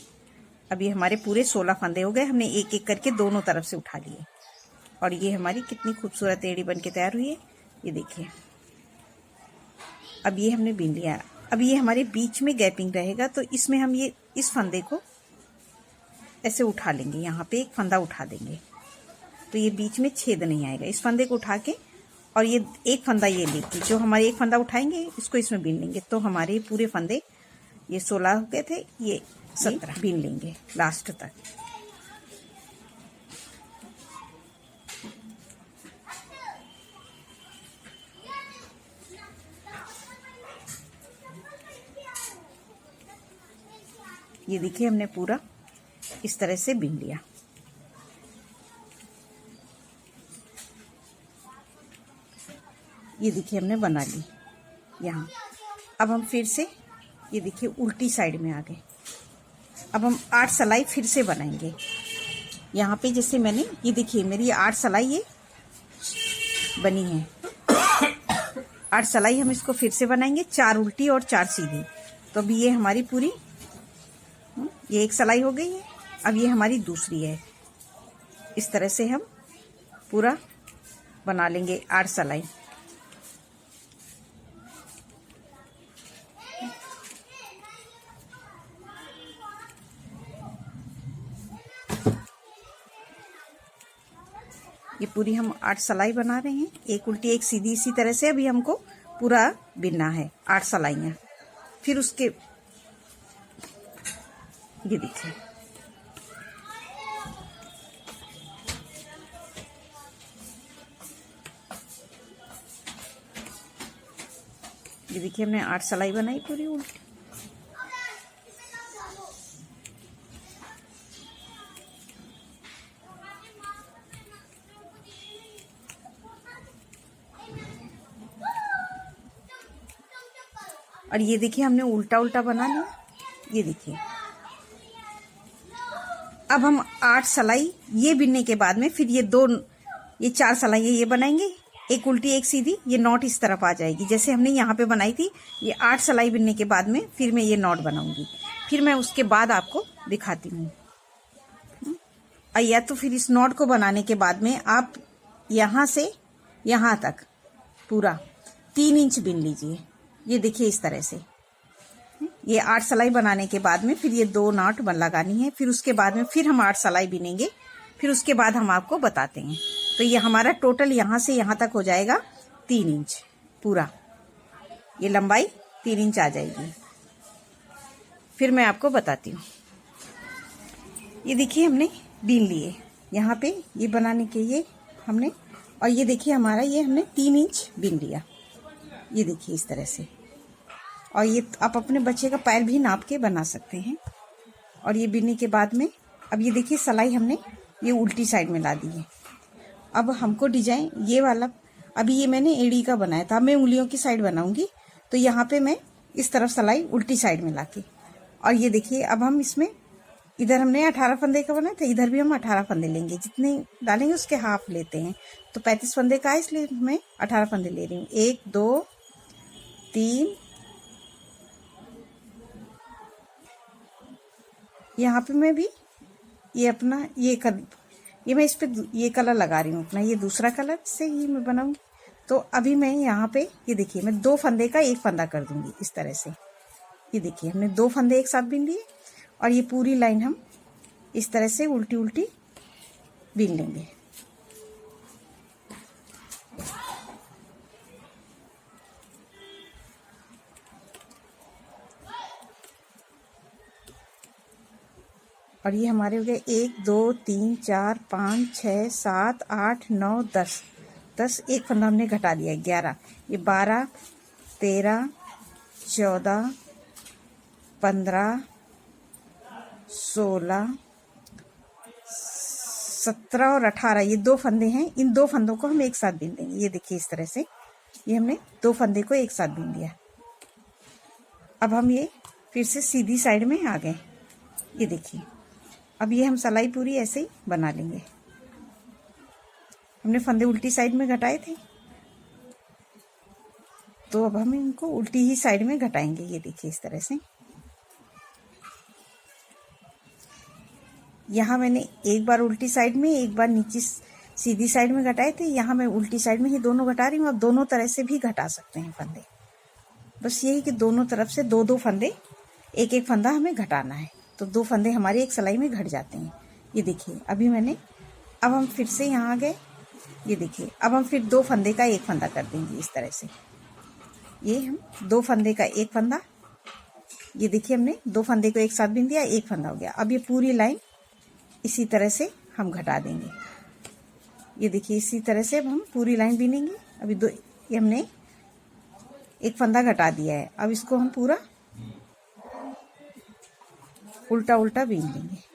अब ये हमारे पूरे 16 फंदे हो गए। हमने एक एक करके दोनों तरफ से उठा लिए और ये हमारी कितनी खूबसूरत एड़ी बन के तैयार हुई है। ये देखिए अब ये हमने बीन लिया। अब ये हमारे बीच में गैपिंग रहेगा, तो इसमें हम ये इस फंदे को ऐसे उठा लेंगे। यहाँ पे एक फंदा उठा देंगे तो ये बीच में छेद नहीं आएगा। इस फंदे को उठा के और ये एक फंदा ये लेके जो हमारे एक फंदा उठाएंगे इसको इसमें बीन लेंगे। तो हमारे पूरे फंदे ये 16 हो गए थे, ये 17 बीन लेंगे लास्ट तक। ये देखिए हमने पूरा इस तरह से बीन लिया। ये देखिए हमने बना ली यहाँ। अब हम फिर से ये देखिए उल्टी साइड में आ गए। अब हम 8 सिलाई फिर से बनाएंगे। यहाँ पे जैसे मैंने ये देखिए मेरी 8 सिलाई ये बनी है। 8 सिलाई हम इसको फिर से बनाएंगे, 4 उल्टी और 4 सीधी। तो अभी ये हमारी पूरी ये एक सिलाई हो गई है। अब ये हमारी दूसरी है। इस तरह से हम पूरा बना लेंगे 8 सिलाई। ये पूरी हम 8 सिलाई बना रहे हैं, एक उल्टी एक सीधी। इसी तरह से अभी हमको पूरा बिनना है 8 सिलाइयाँ। फिर उसके ये देखिए हमने 8 सिलाई बनाई पूरी उल्टी। और ये देखिए हमने उल्टा उल्टा बना लिया। ये देखिए अब हम 8 सिलाई ये बिनने के बाद में फिर ये 4 सिलाई ये बनाएंगे, एक उल्टी एक सीधी। ये नॉट इस तरफ आ जाएगी जैसे हमने यहाँ पे बनाई थी। ये 8 सिलाई बिनने के बाद में फिर मैं ये नॉट बनाऊंगी। फिर मैं उसके बाद आपको दिखाती हूँ। या तो फिर इस नॉट को बनाने के बाद में आप यहाँ से यहाँ तक पूरा 3 इंच बिन लीजिए। ये देखिए इस तरह से। ये 8 सिलाई बनाने के बाद में फिर ये 2 नॉट लगानी है। फिर उसके बाद में फिर हम 8 सिलाई बिनेंगे। फिर उसके बाद हम आपको बताते हैं। तो ये हमारा टोटल यहाँ से यहाँ तक हो जाएगा 3 इंच पूरा। ये लंबाई 3 इंच आ जाएगी। फिर मैं आपको बताती हूँ। ये देखिए हमने बीन लिए यहाँ पे ये बनाने के ये हमने। और ये देखिए हमारा ये हमने 3 इंच बीन लिया। ये देखिए इस तरह से। और ये आप अपने बच्चे का पैर भी नाप के बना सकते हैं। और ये बिनने के बाद में अब ये देखिए सिलाई हमने ये उल्टी साइड में ला दी है। अब हमको डिजाइन ये वाला अभी ये मैंने एड़ी का बनाया था, मैं उंगलियों की साइड बनाऊंगी। तो यहाँ पे मैं इस तरफ सिलाई उल्टी साइड में लाके और ये देखिए अब हम इसमें इधर हमने 18 फंदे का बनाया था, इधर भी हम 18 फंदे लेंगे, जितने डालेंगे उसके हाफ लेते हैं। तो 35 फंदे का है, इसलिए मैं 18 फंदे ले रही हूँ। 1 2 3, यहाँ पे मैं भी ये अपना ये मैं इस पे ये कलर लगा रही हूँ अपना, ये दूसरा कलर से ही मैं बनाऊंगी। तो अभी मैं यहाँ पे ये देखिए, मैं 2 फंदे का 1 फंदा कर दूंगी इस तरह से। ये देखिए, हमने 2 फंदे एक साथ बीन लिए और ये पूरी लाइन हम इस तरह से उल्टी उल्टी बीन लेंगे। और ये हमारे हो गए 1 2 3 4 5 6 7 8 9 10 10, एक फंदा हमने घटा दिया 11, ये 12 13 14 15 16 17 और 18, ये 2 फंदे हैं। इन 2 फंदों को हम एक साथ बीन देंगे। ये देखिए इस तरह से ये हमने 2 फंदे को एक साथ बीन दिया। अब हम ये फिर से सीधी साइड में आ गए। ये देखिए, अब ये हम सिलाई पूरी ऐसे ही बना लेंगे। हमने फंदे उल्टी साइड में घटाए थे, तो अब हम इनको उल्टी ही साइड में घटाएंगे। ये देखिए इस तरह से। यहाँ मैंने एक बार उल्टी साइड में, एक बार नीचे सीधी साइड में घटाए थे। यहाँ मैं उल्टी साइड में ही दोनों घटा रही हूँ। आप दोनों तरह से भी घटा सकते हैं फंदे। बस यही कि दोनों तरफ से 2-2 फंदे, एक एक फंदा हमें घटाना है, तो 2 फंदे हमारे एक सिलाई में घट जाते हैं। ये देखिए, अब हम फिर से यहाँ आ गए। ये देखिए, अब हम फिर 2 फंदे का 1 फंदा कर देंगे इस तरह से। ये हम 2 फंदे का 1 फंदा, ये देखिए हमने 2 फंदे को एक साथ बीन दिया, 1 फंदा हो गया। अब ये पूरी लाइन इसी तरह से हम घटा देंगे। ये देखिए, इसी तरह से अब हम पूरी लाइन बीनेंगे। अभी ये हमने 1 फंदा घटा दिया है। अब इसको हम पूरा उल्टा उल्टा बीन लेंगे।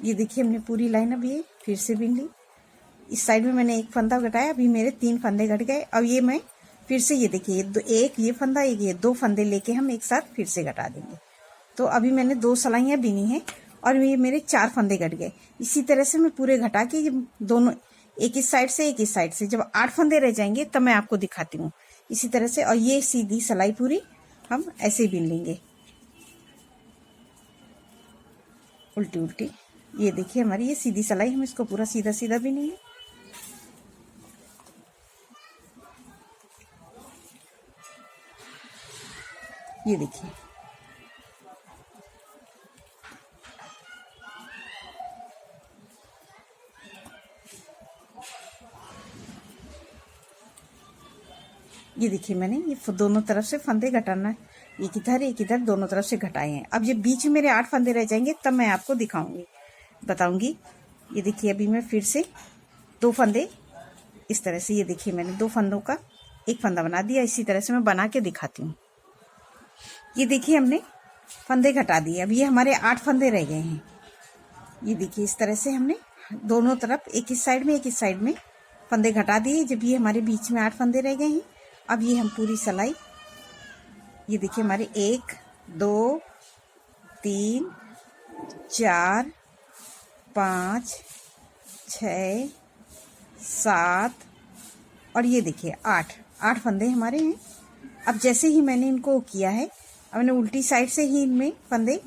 ये देखिए, हमने पूरी लाइन अब ये फिर से बीन ली। इस साइड में मैंने 1 फंदा घटाया, अभी मेरे 3 फंदे घट गए। अब ये मैं फिर से ये देखिए, एक ये फंदा, एक ये 2 फंदे लेके हम एक साथ फिर से घटा देंगे। तो अभी मैंने 2 सिलाइयाँ बीनी है और ये मेरे 4 फंदे घट गए। इसी तरह से मैं पूरे घटा के ये दोनों, एक इस साइड से एक इस साइड से, जब 8 फंदे रह जाएंगे तब मैं आपको दिखाती हूँ इसी तरह से। और ये सीधी सिलाई पूरी हम ऐसे ही बीन लेंगे, उल्टी उल्टी। ये देखिए, हमारी ये सीधी सिलाई, हम इसको पूरा सीधा सीधा बीनेंगे। ये देखिए, ये देखिए, मैंने ये दोनों तरफ से फंदे घटाना है, एक इधर दोनों तरफ से घटाए हैं। अब ये बीच में मेरे 8 फंदे रह जाएंगे तब मैं आपको बताऊंगी। ये देखिए, अभी मैं फिर से 2 फंदे इस तरह से, ये देखिए मैंने 2 फंदों का 1 फंदा बना दिया। इसी तरह से मैं बना के दिखाती हूँ। ये देखिए, हमने फंदे घटा दिए। अब ये हमारे 8 फंदे रह गए हैं। ये देखिए, इस तरह से हमने दोनों तरफ, एक इस साइड में एक इस साइड में फंदे घटा दिए। जब ये हमारे बीच में 8 फंदे रह गए हैं, अब ये हम पूरी सिलाई, ये देखिए हमारे 1 2 3 4 5 6 7 और ये देखिए 8 फंदे हमारे हैं। अब जैसे ही मैंने इनको किया है, अब मैंने उल्टी साइड से ही इनमें फंदे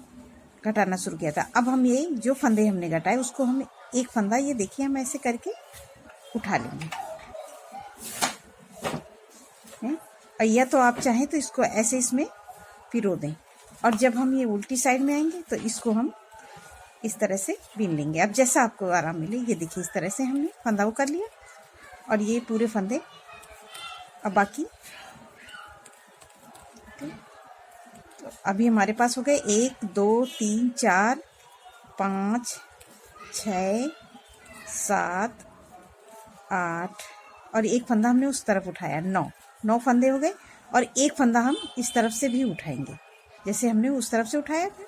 घटाना शुरू किया था। अब हम ये जो फंदे हमने घटाए उसको हम 1 फंदा, ये देखिए हम ऐसे करके उठा लेंगे। और या तो आप चाहें तो इसको ऐसे इसमें पिरो दें, और जब हम ये उल्टी साइड में आएंगे तो इसको हम इस तरह से बीन लेंगे। अब जैसा आपको आराम मिले। ये देखिए, इस तरह से हमने फंदा वो कर लिया और ये पूरे फंदे। अब बाकी तो अभी हमारे पास हो गए 1 2 3 4 5 6 7 8 और 1 फंदा हमने उस तरफ उठाया। 9 फंदे हो गए और 1 फंदा हम इस तरफ से भी उठाएंगे, जैसे हमने उस तरफ से उठाया था।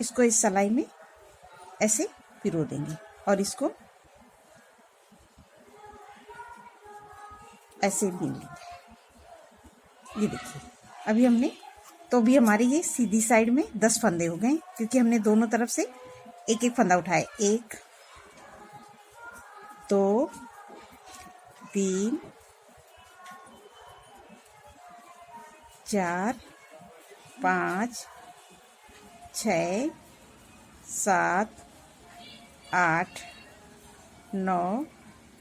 इसको इस सिलाई में ऐसे पिरो देंगे और इसको ऐसे बीन लेंगे। ये देखिए अभी हमने तो भी हमारी ये सीधी साइड में 10 फंदे हो गए, क्योंकि हमने दोनों तरफ से एक एक फंदा उठाया। 1 2 3 4 5 6 7 8 9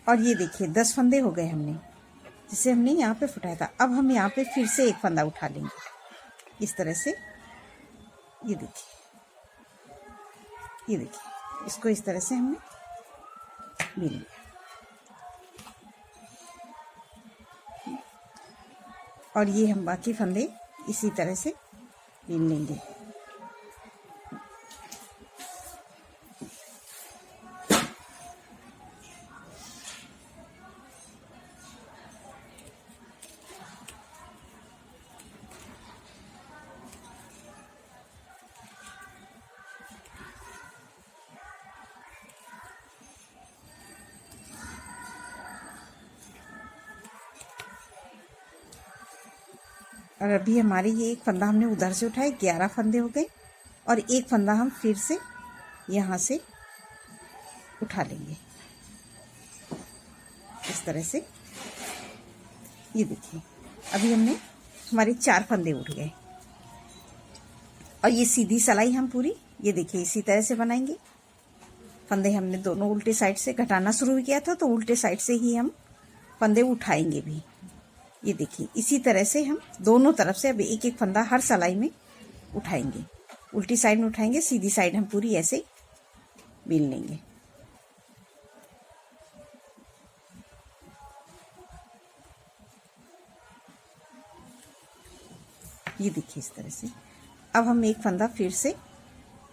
और ये देखिए 10 फंदे हो गए हमने, जिसे हमने यहाँ पे फुटाया था। अब हम यहाँ पे फिर से एक फंदा उठा लेंगे इस तरह से। ये देखिए इसको इस तरह से हमने बीन लिया और ये हम बाकी फंदे इसी तरह से बीन लेंगे। और अभी हमारे ये एक फंदा हमने उधर से उठाए, 11 फंदे हो गए और एक फंदा हम फिर से यहाँ से उठा लेंगे इस तरह से। ये देखिए अभी हमने हमारे 4 फंदे उठ गए और ये सीधी सिलाई हम पूरी ये देखिए इसी तरह से बनाएंगे। फंदे हमने दोनों उल्टे साइड से घटाना शुरू किया था, तो उल्टे साइड से ही हम फंदे उठाएंगे भी। ये देखिए इसी तरह से हम दोनों तरफ से अब एक एक फंदा हर सिलाई में उठाएंगे। उल्टी साइड में उठाएंगे, सीधी साइड हम पूरी ऐसे बीन लेंगे। ये देखिए इस तरह से। अब हम एक फंदा फिर से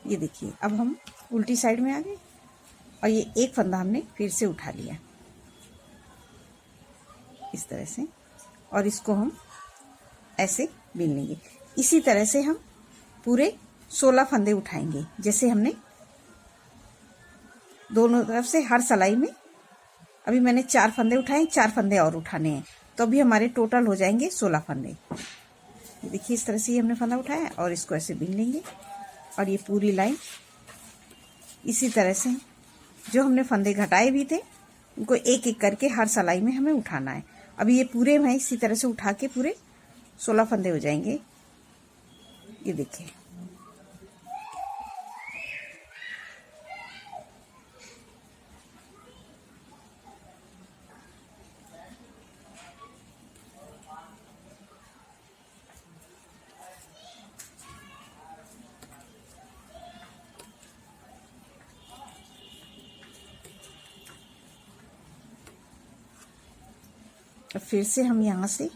ये देखिए अब हम उल्टी साइड में आ गए और ये एक फंदा हमने फिर से उठा लिया इस तरह से और इसको हम ऐसे बीन लेंगे। इसी तरह से हम पूरे 16 फंदे उठाएंगे, जैसे हमने दोनों तरफ से हर सिलाई में। अभी मैंने 4 फंदे उठाए, 4 फंदे और उठाने हैं, तो अभी हमारे टोटल हो जाएंगे 16 फंदे। देखिए इस तरह से ही हमने फंदा उठाया और इसको ऐसे बीन लेंगे और ये पूरी लाइन इसी तरह से जो हमने फंदे घटाए भी थे उनको एक एक करके हर सिलाई में हमें उठाना है। अभी ये पूरे में इसी तरह से उठा के पूरे 16 फंदे हो जाएंगे। ये देखिए अब फिर से हम यहाँ से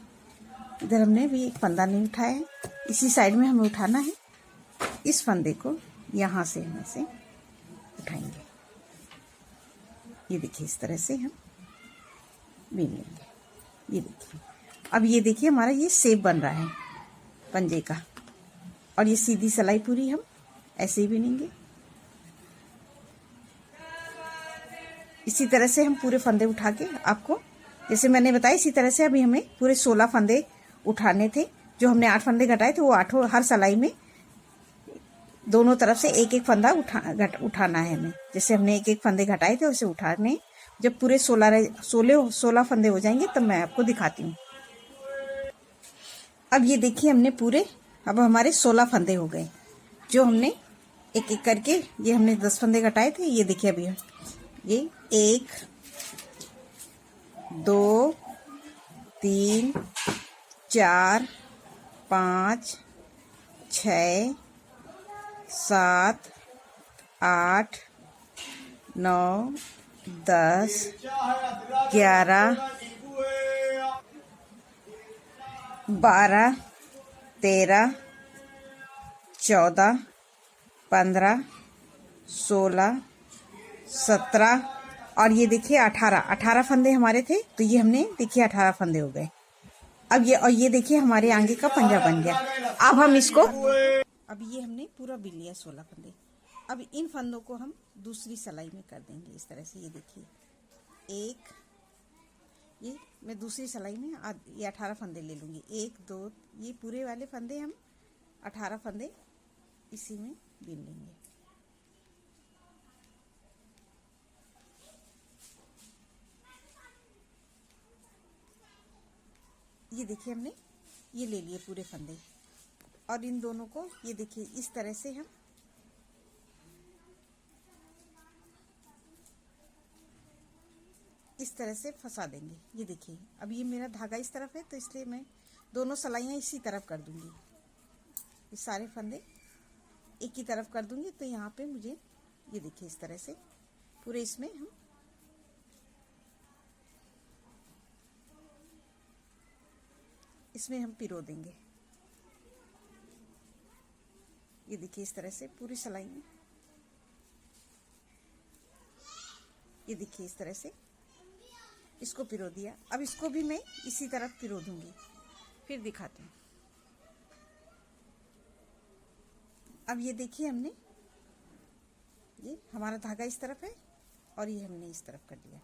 इधर हमने भी एक फंदा नहीं उठाया है, इसी साइड में हमें उठाना है। इस फंदे को यहाँ से हम ऐसे उठाएंगे। ये देखिए इस तरह से हम बीन लेंगे। ये देखिए अब ये देखिए हमारा ये शेप बन रहा है पंजे का और ये सीधी सिलाई पूरी हम ऐसे ही बीनेंगे। इसी तरह से हम पूरे फंदे उठा के आपको जैसे मैंने बताया इसी तरह से अभी हमें पूरे 16 फंदे उठाने थे। जो हमने 8 फंदे घटाए थे वो 8 हर सिलाई में दोनों तरफ से एक एक फंदा उठाना है हमें। जैसे हमने एक एक फंदे घटाए थे उसे उठाने, जब पूरे 16 फंदे हो जाएंगे तब मैं आपको दिखाती हूँ। अब ये देखिए हमने पूरे अब हमारे 16 फंदे हो गए, जो हमने एक एक करके ये हमने 10 फंदे घटाए थे। ये देखिए अभी ये 1 2 3 4 5 6 7 8 9 10 11 12 13 14 15 16 17 और ये देखिए 18 फंदे हमारे थे, तो ये हमने देखिए 18 फंदे हो गए। अब ये देखिए हमारे आगे का पंजा बन गया। अब हम इसको अब ये हमने पूरा बिन लिया 16 फंदे। अब इन फंदों को हम दूसरी सिलाई में कर देंगे इस तरह से। ये देखिए, एक, ये मैं दूसरी सिलाई में ये 18 फंदे ले लूँगी। 1 2, ये पूरे वाले फंदे हम 18 फंदे इसी में बीन लेंगे। ये देखिए, हमने ये ले लिए पूरे फंदे, और इन दोनों को ये देखिए इस तरह से हम इस तरह से फंसा देंगे। ये देखिए, अब ये मेरा धागा इस तरफ है तो इसलिए मैं दोनों सिलाइयाँ इसी तरफ कर दूंगी। ये सारे फंदे एक ही तरफ कर दूंगी, तो यहाँ पे मुझे ये देखिए इस तरह से पूरे इसमें हम पिरो देंगे। ये देखिए इस तरह से पूरी सिलाई में, ये देखिए इस तरह से इसको पिरो दिया। अब इसको भी मैं इसी तरफ पिरो दूंगी, फिर दिखाती हूँ। अब ये देखिए, हमने ये हमारा धागा इस तरफ है और ये हमने इस तरफ कर दिया।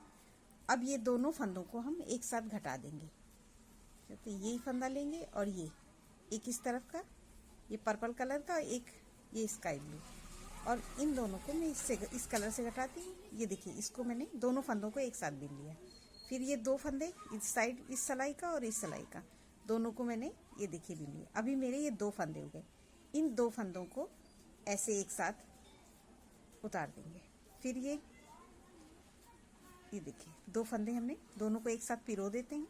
अब ये दोनों फंदों को हम एक साथ घटा देंगे। तो ये फंदा लेंगे और ये एक इस तरफ का, ये पर्पल कलर का, एक ये स्काई ब्लू, और इन दोनों को मैं इस कलर से घटाती हूँ। ये देखिए, इसको मैंने दोनों फंदों को एक साथ बीन लिया। फिर ये 2 फंदे इस साइड, इस सिलाई का और इस सिलाई का, दोनों को मैंने ये देखिए बीन लिया। अभी मेरे ये 2 फंदे हो गए। इन 2 फंदों को ऐसे एक साथ उतार देंगे। फिर ये देखिए 2 फंदे हमने दोनों को एक साथ पिरो देते हैं,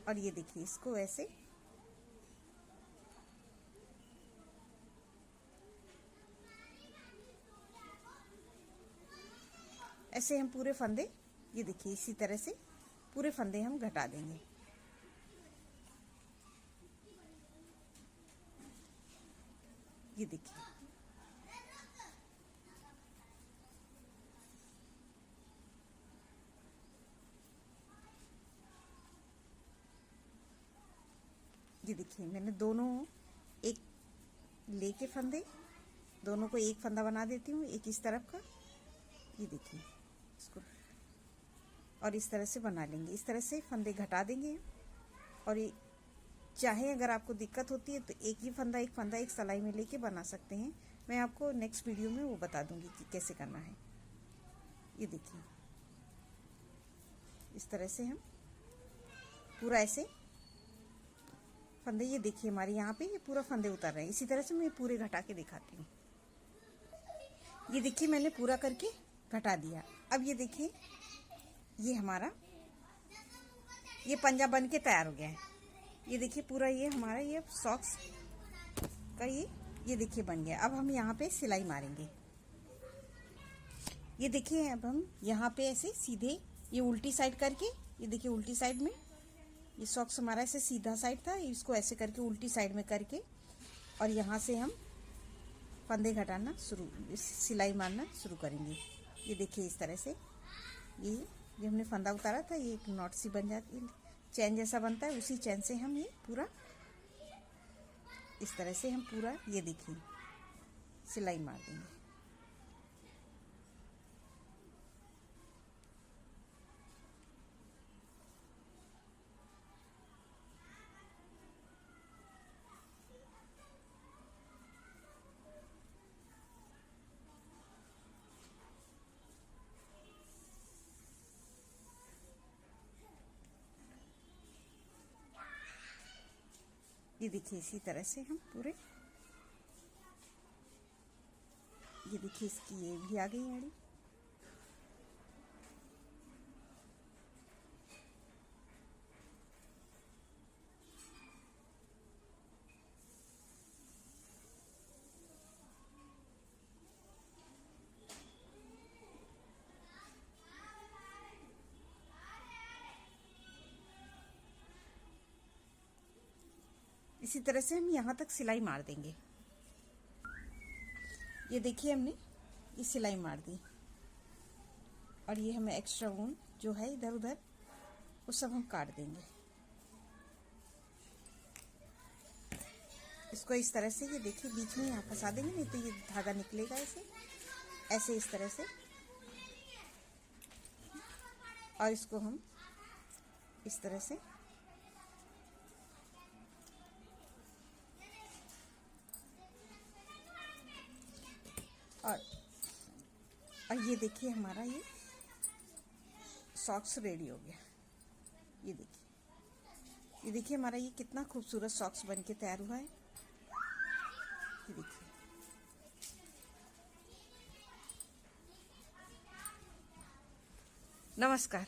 और ये देखिए इसको ऐसे हम पूरे फंदे, ये देखिए इसी तरह से पूरे फंदे हम घटा देंगे। ये देखिए, ये देखिए मैंने दोनों एक लेके फंदे, दोनों को एक फंदा बना देती हूँ, एक इस तरफ का। ये देखिए इसको और इस तरह से बना लेंगे। इस तरह से फंदे घटा देंगे। और ये चाहे अगर आपको दिक्कत होती है तो एक फंदा एक सिलाई में लेके बना सकते हैं। मैं आपको नेक्स्ट वीडियो में वो बता दूंगी कि कैसे करना है। ये देखिए इस तरह से हम पूरा ऐसे फंदे, ये देखिए हमारे यहाँ पे ये पूरा फंदे उतर रहे हैं। इसी तरह से मैं पूरे घटा के दिखाती हूँ। ये देखिए मैंने पूरा करके घटा दिया। अब ये देखिए ये हमारा ये पंजा बन के तैयार हो गया है। ये देखिए पूरा ये हमारा ये सॉक्स का ये देखिए बन गया। अब हम यहाँ पे सिलाई मारेंगे। ये देखिए अब हम यहाँ पे ऐसे सीधे ये उल्टी साइड करके, ये देखिए उल्टी साइड में ये सॉक्स हमारा ऐसे सीधा साइड था, इसको ऐसे करके उल्टी साइड में करके और यहाँ से हम फंदे घटाना शुरू, सिलाई मारना शुरू करेंगे। ये देखिए इस तरह से ये जो हमने फंदा उतारा था ये एक नॉट सी बन जाती है, चैन जैसा बनता है। उसी चैन से हम ये पूरा इस तरह से हम पूरा ये देखिए सिलाई मार देंगे। ये देखिए इसी तरह से हम पूरे, ये देखिए इसकी ये भी आ गई आड़ी। इसी तरह से हम यहाँ तक सिलाई मार देंगे। ये देखिए हमने ये सिलाई मार दी और ये हमें एक्स्ट्रा ऊन जो है इधर उधर वो सब हम काट देंगे। इसको इस तरह से ये देखिए बीच में यहाँ फंसा देंगे, नहीं तो ये धागा निकलेगा ऐसे। ऐसे इस तरह से, और इसको हम इस तरह से और ये देखिए हमारा सॉक्स रेडी हो गया। ये देखिए हमारा ये कितना खूबसूरत सॉक्स बन के तैयार हुआ है। ये देखिए, नमस्कार।